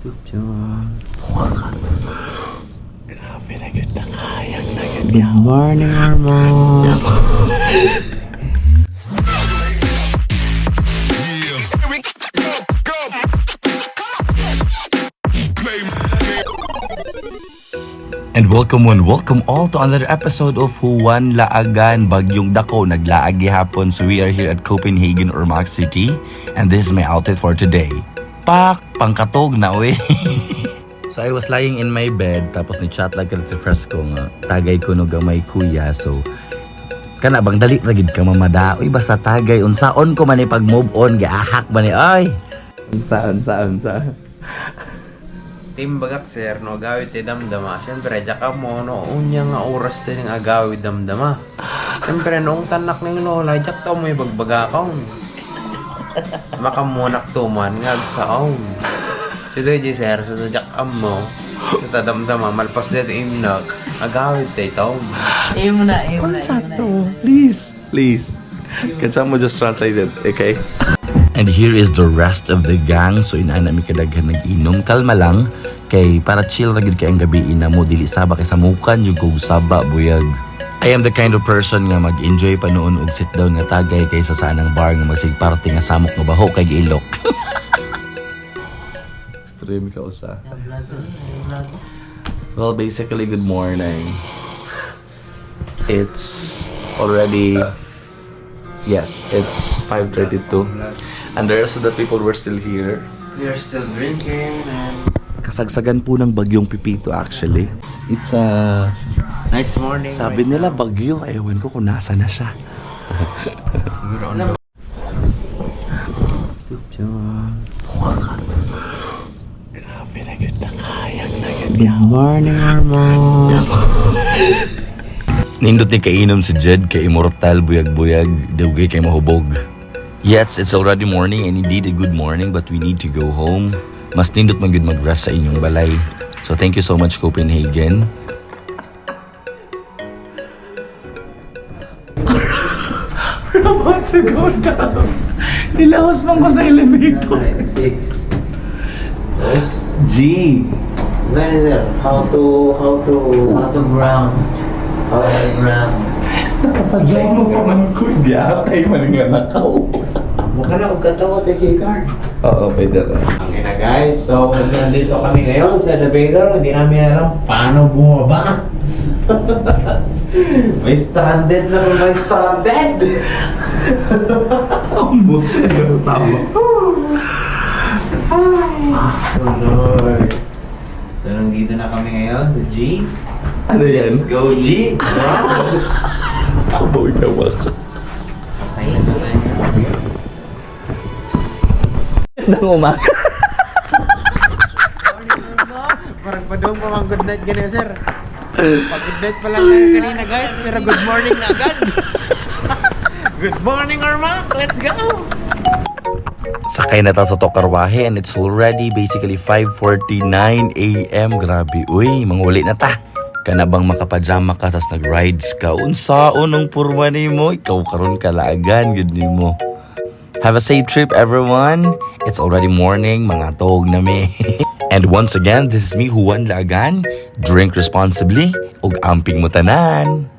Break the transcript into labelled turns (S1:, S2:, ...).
S1: Grabe na yun na kayang na yun.
S2: Good morning, Armand.
S1: And welcome all to another episode of Huwan Laagan Bagyong Dako naglaag gihapon. So we are here at Copenhagen or Max City and this is my outfit for today. Pangkatog na we. So I was lying in my bed tapos ni chat lang si Fresco nga tagay ko no gamay kuya. So kana bang dali ra gid ka mamada. Uy basta tagay unsaon ko man ni pag move on giahak ba ni ay. Unsaon.
S2: Team bagak sir, no agawid ti damdama. Siyempre, jaka mo, no, unya nga oras din ng agawid damdama. Siyempre, noong tanak ng lola, jak tao mo yung bagbagakaw. Makamunak tuman, ngagsaon. So, di sir, so jak mo, so damdama, malpas dito imnak, agawid tayo.
S3: Iyo na.
S1: Please. Can someone just translate it, okay? And here is the rest of the gang. So inaana mi kadaghan nag-inom. Kalma lang kay para chill ra gid kay ang gabi ina mo dili saba kay samukan yung kog saba buyag. I am the kind of person nga mag-enjoy panoon og sit down nga tagay kaysa sa anang bar nga magsig party nga samok nga baho kay giilok. Stream ka usa. Well, basically good morning. It's already it's 5:32. And the rest of the people were still here.
S2: We are still drinking and...
S1: Kasagsagan po ng bagyong Pipito actually. It's a...
S2: Nice morning.
S1: Sabi nila bagyo. Ewan ko kung nasa na siya. Grabe na yun na kayang na yun.
S2: Good morning, Armand.
S1: Nindot ni kainom si Jed kay immortal buyag-buyag. Dugay kay mahubog. Yes, it's already morning and indeed a good morning but we need to go home. Mas nindot man gud mag-rest sa inyong balay. So thank you so much Copenhagen. We're about to go down. Nilawas man ko sa elevator.
S2: 6.
S1: G.
S2: Sir, how to ground.
S1: Nakapadlay mo pa man ko. Di atay man nga nakaw.
S2: Mukha na magkatawa tayo kay card.
S1: Oo, pwede rin.
S2: Okay na guys, so nandito kami ngayon sa elevator. Hindi namin alam paano bumaba. May stranded.
S1: Ang buti na kasama.
S2: Ay, Diyos ko Lord. So nandito na kami ngayon sa G.
S1: Ano yan?
S2: Let's go G. Wow.
S1: Sabaw na waka.
S2: So silent na tayo ngayon.
S1: Nang umaga.
S2: Parang pa doon pa mga good night ganyan sir. Pag-good night pa lang tayo kanina guys, pero good morning na agad. Good morning Armand, let's go!
S1: Sakay na tayo sa Tokarwahe and it's already basically 5:49 AM. Grabe, uy, manguli na ta. Kana bang makapajama ka tas nag-rides ka? Unsaon ang purma nimo? Ikaw karon kalaagan gud nimo. Have a safe trip everyone. It's already morning, mga tog na me. And once again, this is me Huwan Laagan. Drink responsibly ug amping mo tanan.